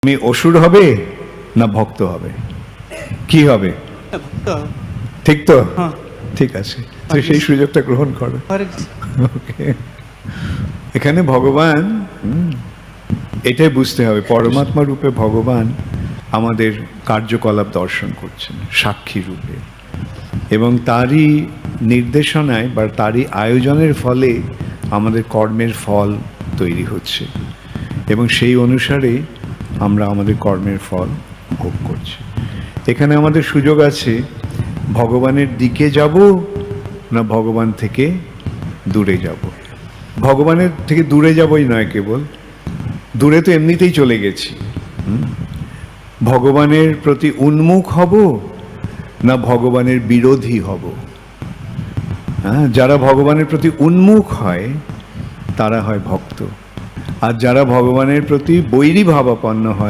তুমি অসুর হবে না ভক্ত হবে, কি হবে? ঠিক তো? ঠিক আছে, তো সেই সুযোগটা গ্রহণ করো। ওকে, এখানে ভগবান এটাই বুঝতে হবে, পরমাত্মা রূপে ভগবান আমাদের কার্যকলাপ দর্শন করছেন সাক্ষী রূপে, এবং তারই নির্দেশনায় বা তারই আয়োজনের ফলে আমাদের কর্মের ফল তৈরি হচ্ছে, এবং সেই অনুসারে আমরা আমাদের কর্মের ফল ভোগ করছি। এখানে আমাদের সুযোগ আছে ভগবানের দিকে যাব না ভগবান থেকে দূরে যাব। ভগবানের থেকে দূরে যাবই নয়, কেবল দূরে তো এমনিতেই চলে গেছি। ভগবানের প্রতি উন্মুখ হব না ভগবানের বিরোধী হব। হ্যাঁ, যারা ভগবানের প্রতি উন্মুখ হয় তারা হয় ভক্ত, আর যারা ভগবানের প্রতি বৈরী ভাবাপন্ন হয়